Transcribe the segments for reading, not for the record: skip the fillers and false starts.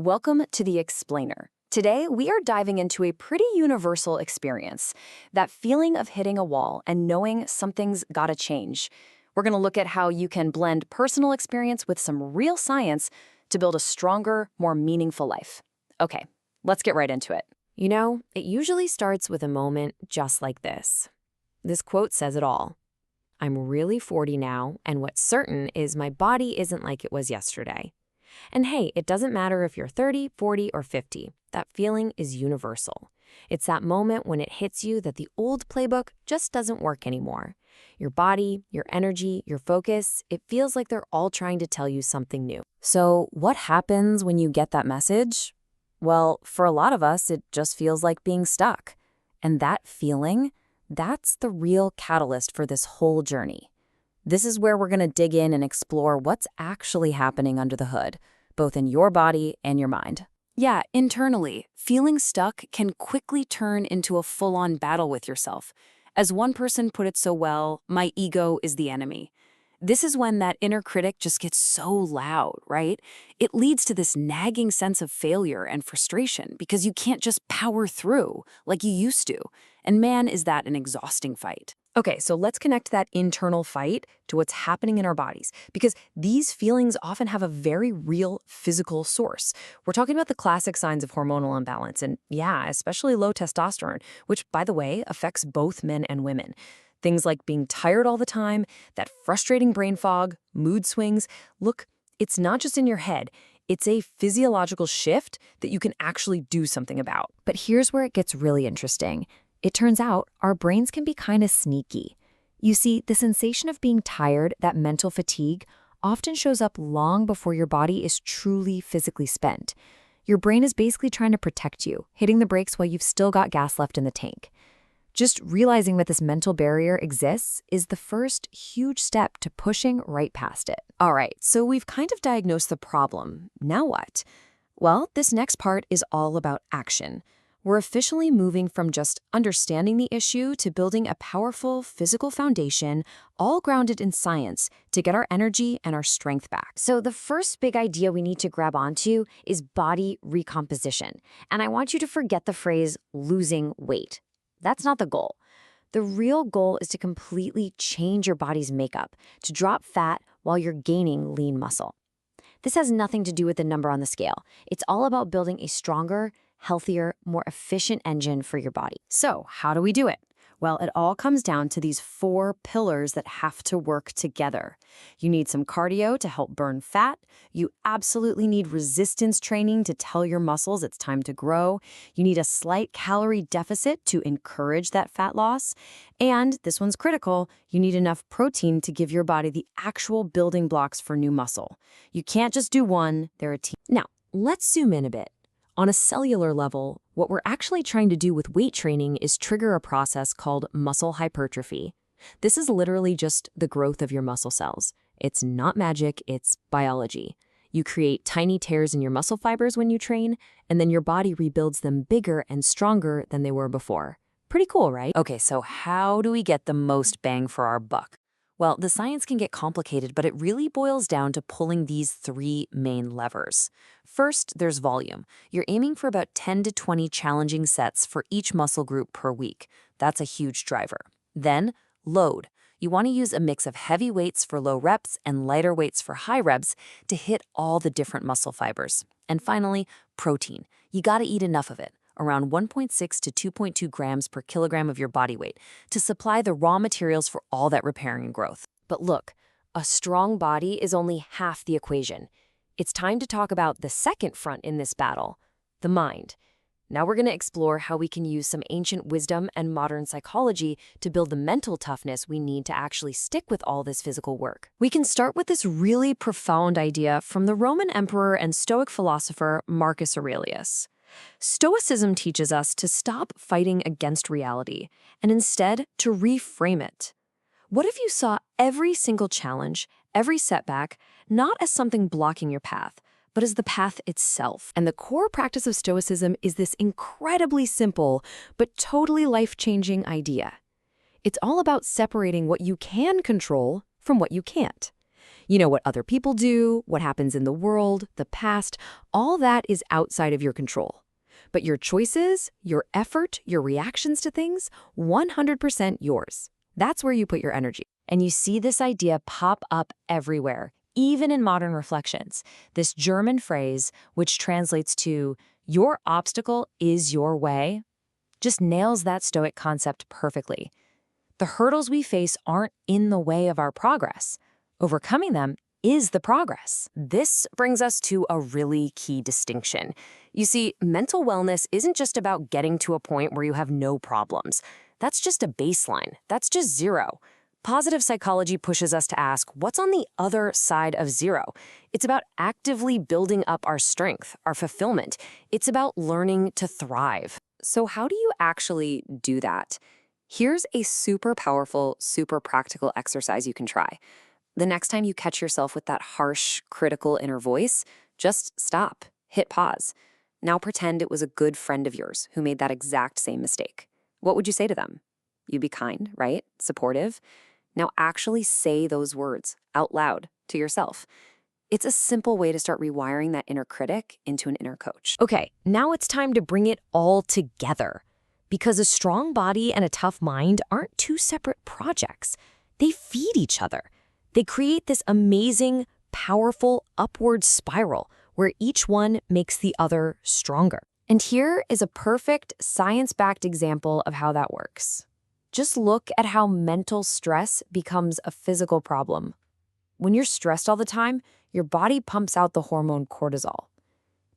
Welcome to The Explainer. Today, we are diving into a pretty universal experience, that feeling of hitting a wall and knowing something's gotta change. We're gonna look at how you can blend personal experience with some real science to build a stronger, more meaningful life. Okay, let's get right into it. You know, it usually starts with a moment just like this. This quote says it all. I'm really 40 now, and what's certain is my body isn't like it was yesterday. And hey, it doesn't matter if you're 30, 40, or 50. That feeling is universal. It's that moment when it hits you that the old playbook just doesn't work anymore. Your body, your energy, your focus, it feels like they're all trying to tell you something new. So what happens when you get that message? Well, for a lot of us, it just feels like being stuck. And that feeling, that's the real catalyst for this whole journey. This is where we're going to dig in and explore what's actually happening under the hood, both in your body and your mind. Yeah, internally, feeling stuck can quickly turn into a full-on battle with yourself. As one person put it so well, my ego is the enemy. This is when that inner critic just gets so loud, right? It leads to this nagging sense of failure and frustration because you can't just power through like you used to. And man, is that an exhausting fight. Okay, so let's connect that internal fight to what's happening in our bodies, because these feelings often have a very real physical source. We're talking about the classic signs of hormonal imbalance, and yeah, especially low testosterone, which, by the way, affects both men and women. Things like being tired all the time, that frustrating brain fog, mood swings. Look, it's not just in your head. It's a physiological shift that you can actually do something about. But here's where it gets really interesting. It turns out our brains can be kind of sneaky. You see, the sensation of being tired, that mental fatigue, often shows up long before your body is truly physically spent. Your brain is basically trying to protect you, hitting the brakes while you've still got gas left in the tank. Just realizing that this mental barrier exists is the first huge step to pushing right past it. All right, so we've kind of diagnosed the problem. Now what? Well, this next part is all about action. We're officially moving from just understanding the issue to building a powerful physical foundation, all grounded in science, to get our energy and our strength back. So the first big idea we need to grab onto is body recomposition. And I want you to forget the phrase losing weight. That's not the goal. The real goal is to completely change your body's makeup, to drop fat while you're gaining lean muscle. This has nothing to do with the number on the scale. It's all about building a stronger, healthier, more efficient engine for your body. So, how do we do it? Well, it all comes down to these 4 pillars that have to work together. You need some cardio to help burn fat. You absolutely need resistance training to tell your muscles it's time to grow. You need a slight calorie deficit to encourage that fat loss. And this one's critical, you need enough protein to give your body the actual building blocks for new muscle. You can't just do one, they're a team. Now, let's zoom in a bit. On a cellular level, what we're actually trying to do with weight training is trigger a process called muscle hypertrophy. This is literally just the growth of your muscle cells. It's not magic, it's biology. You create tiny tears in your muscle fibers when you train, and then your body rebuilds them bigger and stronger than they were before. Pretty cool, right? Okay, so how do we get the most bang for our buck? Well, the science can get complicated, but it really boils down to pulling these 3 main levers. First, there's volume. You're aiming for about 10 to 20 challenging sets for each muscle group per week. That's a huge driver. Then, load. You want to use a mix of heavy weights for low reps and lighter weights for high reps to hit all the different muscle fibers. And finally, protein. You got to eat enough of it, around 1.6 to 2.2 grams per kilogram of your body weight, to supply the raw materials for all that repairing and growth. But look, a strong body is only half the equation. It's time to talk about the second front in this battle, the mind. Now we're going to explore how we can use some ancient wisdom and modern psychology to build the mental toughness we need to actually stick with all this physical work. We can start with this really profound idea from the Roman emperor and Stoic philosopher Marcus Aurelius. Stoicism teaches us to stop fighting against reality and instead to reframe it. What if you saw every single challenge, every setback, not as something blocking your path, but as the path itself? And the core practice of Stoicism is this incredibly simple but totally life-changing idea. It's all about separating what you can control from what you can't. What other people do, what happens in the world, the past, all that is outside of your control. But your choices, your effort, your reactions to things, 100% yours. That's where you put your energy. And you see this idea pop up everywhere, even in modern reflections. This German phrase, which translates to, "Your obstacle is your way," just nails that Stoic concept perfectly. The hurdles we face aren't in the way of our progress. Overcoming them is the progress. This brings us to a really key distinction. You see, mental wellness isn't just about getting to a point where you have no problems. That's just a baseline. That's just zero. Positive psychology pushes us to ask, what's on the other side of zero? It's about actively building up our strength, our fulfillment. It's about learning to thrive. So how do you actually do that? Here's a super powerful, super practical exercise you can try. The next time you catch yourself with that harsh, critical inner voice, just stop, hit pause. Now pretend it was a good friend of yours who made that exact same mistake. What would you say to them? You'd be kind, right? Supportive. Now actually say those words out loud to yourself. It's a simple way to start rewiring that inner critic into an inner coach. Okay, now it's time to bring it all together. Because a strong body and a tough mind aren't two separate projects. They feed each other. They create this amazing, powerful upward spiral where each one makes the other stronger. And here is a perfect science-backed example of how that works. Just look at how mental stress becomes a physical problem. When you're stressed all the time, your body pumps out the hormone cortisol.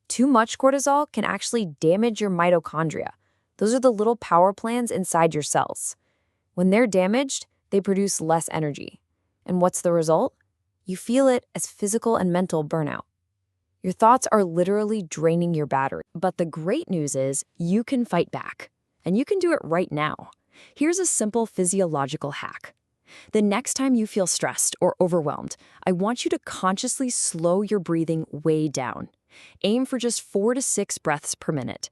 Too much cortisol can actually damage your mitochondria. Those are the little power plants inside your cells. When they're damaged, they produce less energy. And what's the result? You feel it as physical and mental burnout. Your thoughts are literally draining your battery. But the great news is you can fight back. And you can do it right now. Here's a simple physiological hack. The next time you feel stressed or overwhelmed, I want you to consciously slow your breathing way down. Aim for just 4 to 6 breaths per minute.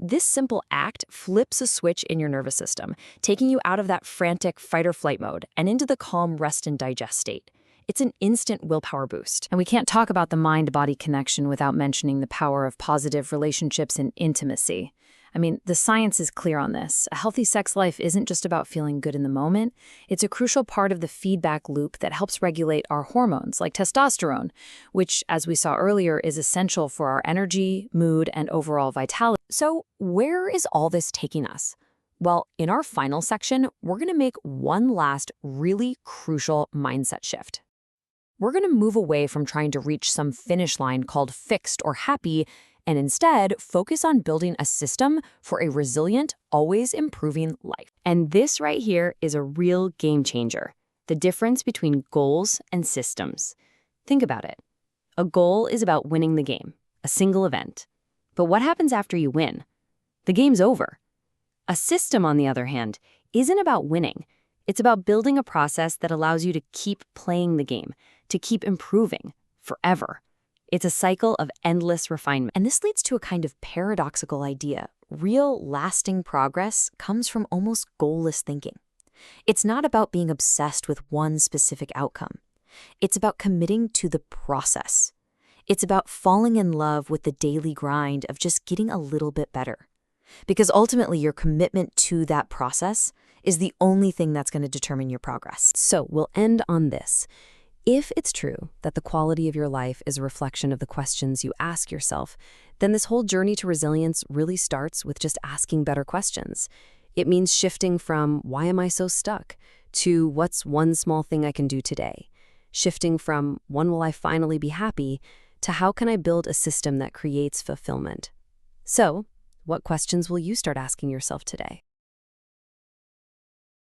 This simple act flips a switch in your nervous system, taking you out of that frantic fight-or-flight mode and into the calm rest and digest state. It's an instant willpower boost. And we can't talk about the mind-body connection without mentioning the power of positive relationships and intimacy. I mean, the science is clear on this. A healthy sex life isn't just about feeling good in the moment. It's a crucial part of the feedback loop that helps regulate our hormones, like testosterone, which, as we saw earlier, is essential for our energy, mood, and overall vitality. So where is all this taking us? Well, in our final section, we're going to make one last really crucial mindset shift. We're going to move away from trying to reach some finish line called fixed or happy, and instead focus on building a system for a resilient, always improving life. And this right here is a real game changer, the difference between goals and systems. Think about it. A goal is about winning the game, a single event. But what happens after you win? The game's over. A system, on the other hand, isn't about winning. It's about building a process that allows you to keep playing the game, to keep improving forever. It's a cycle of endless refinement. And this leads to a kind of paradoxical idea. Real, lasting progress comes from almost goalless thinking. It's not about being obsessed with one specific outcome. It's about committing to the process. It's about falling in love with the daily grind of just getting a little bit better. Because ultimately, your commitment to that process is the only thing that's going to determine your progress. So we'll end on this. If it's true that the quality of your life is a reflection of the questions you ask yourself, then this whole journey to resilience really starts with just asking better questions. It means shifting from, why am I so stuck, to what's one small thing I can do today? Shifting from, when will I finally be happy, to how can I build a system that creates fulfillment? So, what questions will you start asking yourself today?